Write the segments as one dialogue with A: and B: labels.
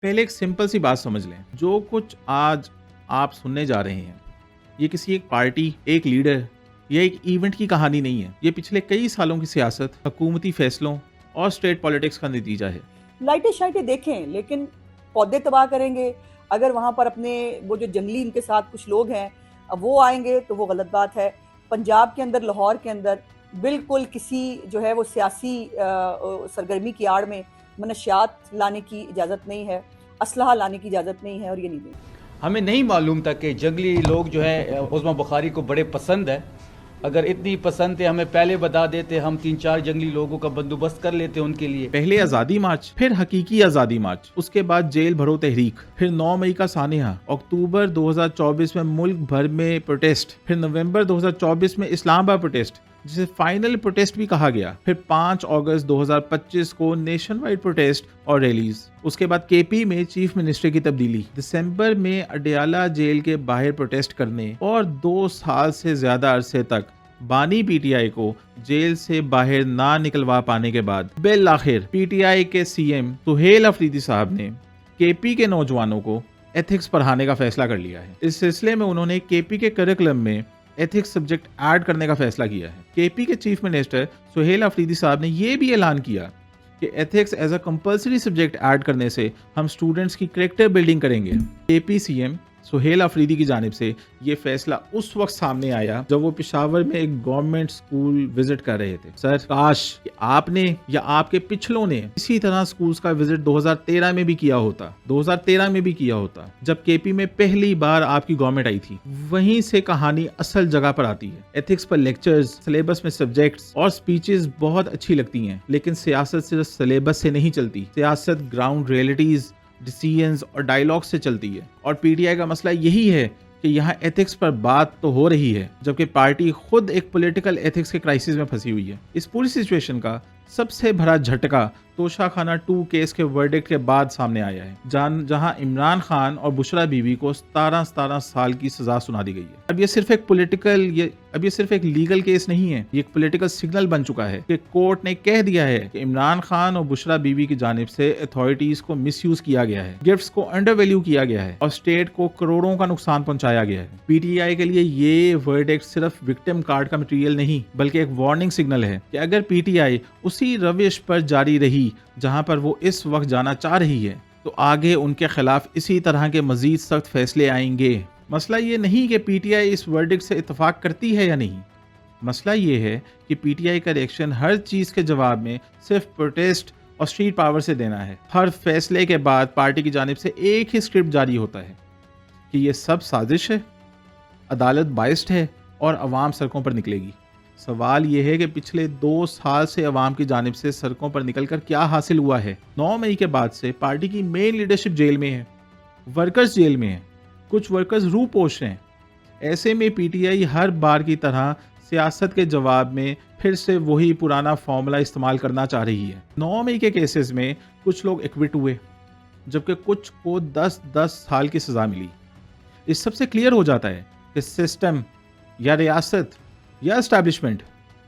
A: पहले एक सिंपल सी बात समझ लें, जो कुछ आज आप सुनने जा रहे हैं, ये किसी एक पार्टी, एक लीडर या एक इवेंट की कहानी नहीं है। ये पिछले कई सालों की सियासत, हुकूमती फैसलों और स्टेट पॉलिटिक्स का नतीजा है।
B: लाइटें शाइटें देखें, लेकिन पौधे तबाह करेंगे। अगर वहां पर अपने वो जो जंगली इनके साथ कुछ लोग हैं, अब वो आएंगे तो वो गलत बात है। पंजाब के अंदर, लाहौर के अंदर बिल्कुल किसी जो है वो सियासी सरगर्मी की आड़ में मनशियात लाने की इजाज़त नहीं है, असलहा लाने की इजाज़त नहीं है, और ये नहीं देंगे।
C: हमें नहीं मालूम था कि जंगली लोग जो है उस्मा बुखारी को बड़े पसंद है। अगर इतनी पसंद थे हमें पहले बता देते, हम 3-4 जंगली लोगों का बंदोबस्त कर लेते उनके लिए।
A: पहले आज़ादी मार्च, फिर हकीकी आज़ादी मार्च, उसके बाद जेल भरो तहरीक, फिर 9 मई का सानिया, अक्टूबर 2024 में मुल्क भर में प्रोटेस्ट, फिर नवंबर 2024 में इस्लामाबाद प्रोटेस्ट जिसे फाइनल प्रोटेस्ट भी कहा गया, फिर 5 अगस्त 2025 को नेशन वाइड प्रोटेस्ट और रैलीज। उसके बाद केपी में चीफ मिनिस्टर की तब्दीली, दिसंबर में अडयाला जेल के बाहर प्रोटेस्ट करने और 2 साल से ज्यादा अरसे तक बानी पीटीआई को जेल से बाहर ना निकलवा पाने के बाद बिल आखिर पीटीआई के सीएम सुहेल अफरीदी साहब ने केपी के नौजवानों को एथिक्स पढ़ाने का फैसला कर लिया है। इस सिलसिले में उन्होंने केपी के करिकुलम में एथिक्स सब्जेक्ट ऐड करने का फैसला किया है। केपी के चीफ मिनिस्टर सुहेल अफरीदी साहब ने यह भी ऐलान किया कि ethics as a compulsory subject add करने से हम स्टूडेंट्स की कैरेक्टर बिल्डिंग करेंगे। केपी सीएम सुहेल अफरीदी की जानिब से ये फैसला उस वक्त सामने आया जब वो पेशावर में एक गवर्नमेंट स्कूल विजिट कर रहे थे। सर, काश कि आपने या आपके पिछलों ने इसी तरह स्कूल्स का विजिट 2013 में भी किया होता, 2013 में भी किया होता, जब केपी में पहली बार आपकी गवर्नमेंट आई थी। वहीं से कहानी असल जगह पर आती है। एथिक्स पर लेक्चर्स, सिलेबस में सब्जेक्ट्स और स्पीचेस बहुत अच्छी लगती हैं, लेकिन सियासत सिर्फ सिलेबस से नहीं चलती। सियासत ग्राउंड रियलिटीज, डिसीजंस और डायलॉग से चलती है। और पीटीआई का मसला यही है कि यहाँ एथिक्स पर बात तो हो रही है, जबकि पार्टी खुद एक पॉलिटिकल एथिक्स के क्राइसिस में फंसी हुई है। इस पूरी सिचुएशन का सबसे बड़ा झटका तोशाखाना 2 केस के वर्डिक्ट के बाद सामने आया है, जहां इमरान खान और बुशरा बीवी को 17 साल की सजा सुना दी गई है। अब ये सिर्फ एक लीगल केस नहीं है, ये एक पॉलिटिकल सिग्नल बन चुका है कि कोर्ट ने कह दिया है कि इमरान खान और बुशरा बीवी की जानिब से अथॉरिटीज को मिसयूज किया गया है, गिफ्ट्स को अंडर वैल्यू किया गया है और स्टेट को करोड़ों का नुकसान पहुंचाया गया है। पीटीआई के लिए ये वर्डिक्ट सिर्फ विक्टिम कार्ड का मटेरियल नहीं, बल्कि एक वार्निंग सिग्नल है कि अगर पीटीआई उसी रविश पर जारी रही जहां पर वो इस वक्त जाना चाह रही है, तो आगे उनके खिलाफ इसी तरह के मजीद सख्त फैसले आएंगे। मसला ये नहीं कि पीटीआई इस वर्डिक्ट से इत्तेफाक करती है या नहीं, मसला ये है कि पीटीआई का रिएक्शन हर चीज के जवाब में सिर्फ प्रोटेस्ट और स्ट्रीट पावर से देना है। हर फैसले के बाद पार्टी की जानिब से एक ही स्क्रिप्ट जारी होता है कि ये सब साजिश है, अदालत बाइस्ड है और अवाम सड़कों पर निकलेगी। सवाल यह है कि पिछले 2 साल से अवाम की जानिब से सड़कों पर निकलकर क्या हासिल हुआ है। 9 मई के बाद से पार्टी की मेन लीडरशिप जेल में है, वर्कर्स जेल में है, कुछ वर्कर्स रूह पोष हैं। ऐसे में पीटीआई हर बार की तरह सियासत के जवाब में फिर से वही पुराना फॉर्मूला इस्तेमाल करना चाह रही है। 9 मई के केसेस में कुछ लोग एक्विट हुए, जबकि कुछ को 10-10 साल की सजा मिली। इस सबसे क्लियर हो जाता है कि सिस्टम या रियासत या एस्टैब्लिशमेंट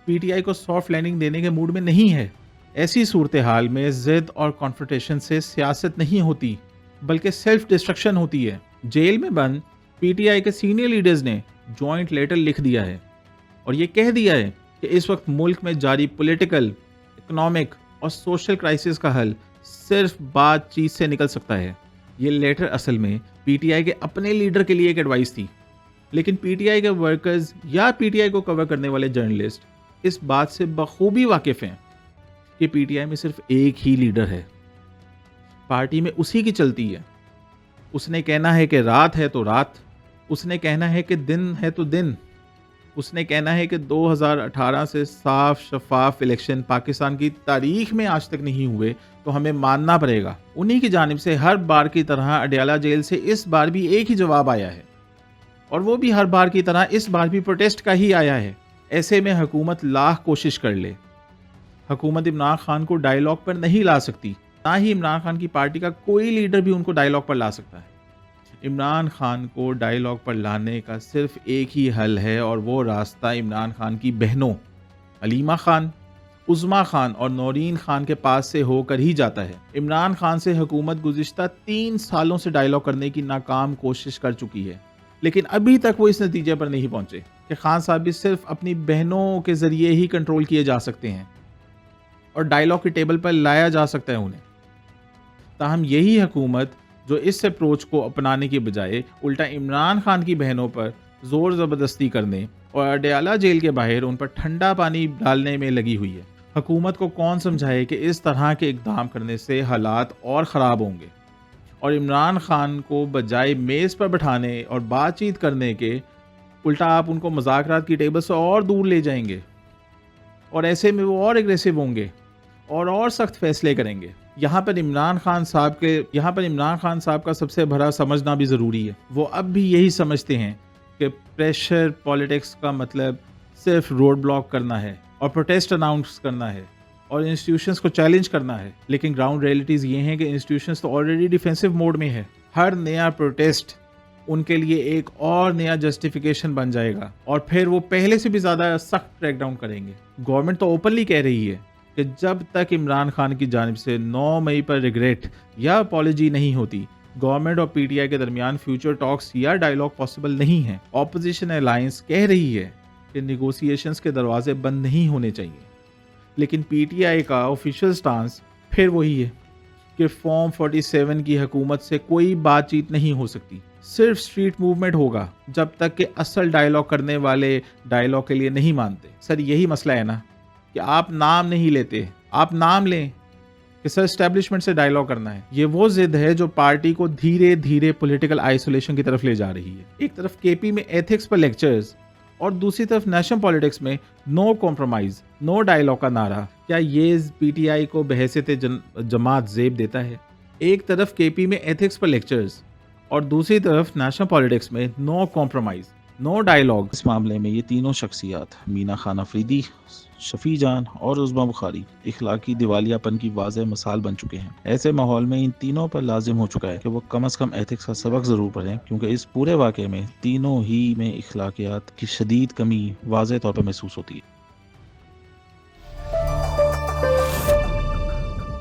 A: पीटीआई को सॉफ्ट लैंडिंग देने के मूड में नहीं है। ऐसी सूरत हाल में जिद और कॉन्फ्रंटेशन से सियासत नहीं होती, बल्कि सेल्फ डिस्ट्रक्शन होती है। जेल में बंद पीटीआई के सीनियर लीडर्स ने जॉइंट लेटर लिख दिया है और ये कह दिया है कि इस वक्त मुल्क में जारी पॉलिटिकल, इकोनॉमिक और सोशल क्राइसिस का हल सिर्फ बातचीत से निकल सकता है। ये लेटर असल में पीटीआई के अपने लीडर के लिए एक एडवाइस थी, लेकिन पीटीआई के वर्कर्स या पीटीआई को कवर करने वाले जर्नलिस्ट इस बात से बखूबी वाकिफ हैं कि पीटीआई में सिर्फ एक ही लीडर है, पार्टी में उसी की चलती है। उसने कहना है कि रात है तो रात, उसने कहना है कि दिन है तो दिन, उसने कहना है कि 2018 से साफ शफाफ इलेक्शन पाकिस्तान की तारीख में आज तक नहीं हुए, तो हमें मानना पड़ेगा। उन्हीं की जानिब से हर बार की तरह अडयाला जेल से इस बार भी एक ही जवाब आया है, और वो भी हर बार की तरह इस बार भी प्रोटेस्ट का ही आया है। ऐसे में हुकूमत लाख कोशिश कर ले, हुकूमत इमरान खान को डायलॉग पर नहीं ला सकती, ना ही इमरान खान की पार्टी का कोई लीडर भी उनको डायलॉग पर ला सकता है। इमरान खान को डायलॉग पर लाने का सिर्फ एक ही हल है, और वो रास्ता इमरान खान की बहनों अलीमा खान, उज़मा खान और नौरीन खान के पास से होकर ही जाता है। इमरान खान से हुकूमत गुज़िश्ता 3 सालों से डायलॉग करने की नाकाम कोशिश कर चुकी है, लेकिन अभी तक वो इस नतीजे पर नहीं पहुंचे कि खान साहब भी सिर्फ अपनी बहनों के ज़रिए ही कंट्रोल किए जा सकते हैं और डायलॉग की टेबल पर लाया जा सकता है उन्हें। ताहम यही हुकूमत जो इस अप्रोच को अपनाने के बजाय उल्टा इमरान खान की बहनों पर ज़ोर ज़बरदस्ती करने और अडयाला जेल के बाहर उन पर ठंडा पानी डालने में लगी हुई है। हुकूमत को कौन समझाए कि इस तरह के इक़दाम करने से हालात और ख़राब होंगे और इमरान खान को बजाय मेज़ पर बैठाने और बातचीत करने के उल्टा आप उनको मुज़ाकरात की टेबल से और दूर ले जाएंगे और ऐसे में वो और एग्रेसिव होंगे और सख्त फैसले करेंगे। यहाँ पर इमरान खान साहब का सबसे बड़ा समझना भी ज़रूरी है। वो अब भी यही समझते हैं कि प्रेशर पॉलिटिक्स का मतलब सिर्फ रोड ब्लॉक करना है और प्रोटेस्ट अनाउंस करना है और इंस्टीट्यूशंस को चैलेंज करना है, लेकिन ग्राउंड रियलिटीज़ ये हैं कि इंस्टीट्यूशंस तो ऑलरेडी डिफेंसिव मोड में है। हर नया प्रोटेस्ट उनके लिए एक और नया जस्टिफिकेशन बन जाएगा और फिर वो पहले से भी ज़्यादा सख्त क्रैकडाउन करेंगे। गवर्नमेंट तो ओपनली कह रही है कि जब तक इमरान खान की जानिब से 9 मई पर रिग्रेट या अपॉलजी नहीं होती, गवर्नमेंट और पीटीआई के दरमियान फ्यूचर टॉक्स या डायलॉग पॉसिबल नहीं है। ऑपोजिशन अलायंस कह रही है कि निगोसिएशंस के दरवाजे बंद नहीं होने चाहिए, लेकिन पीटीआई का ऑफिशियल स्टांस फिर वही है कि फॉर्म 47 की हुकूमत से कोई बातचीत नहीं हो सकती, सिर्फ स्ट्रीट मूवमेंट होगा जब तक कि असल डायलॉग करने वाले डायलॉग के लिए नहीं मानते। सर यही मसला है ना कि आप नाम नहीं लेते, आप नाम लें कि सर एस्टेब्लिशमेंट से डायलॉग करना है। ये वो जिद है जो पार्टी को धीरे धीरे पॉलिटिकल आइसोलेशन की तरफ ले जा रही है। एक तरफ केपी में एथिक्स पर लेक्चर्स और दूसरी तरफ नेशनल पॉलिटिक्स में नो कॉम्प्रोमाइज नो डायलॉग का नारा। क्या ये पीटीआई को बहैसियत जमात ज़ेब देता है? एक तरफ केपी में एथिक्स पर लेक्चर्स और दूसरी तरफ नेशनल पॉलिटिक्स में नो कॉम्प्रोमाइज नो डायलॉग।
D: इस मामले में ये तीनों शख्सियात मीना खान अफरीदी, शफी जान और उज़मा बुखारी इखलाकी दिवालियापन की वाज़ेह मिसाल बन चुके हैं। ऐसे माहौल में इन तीनों पर लाजिम हो चुका है कि वो कम अज़ कम एथिक्स का सबक ज़रूर पढ़ें, क्योंकि इस पूरे वाक़े में तीनों ही में इखलाकियात की शदीद कमी वाज़ेह तौर पर महसूस होती है।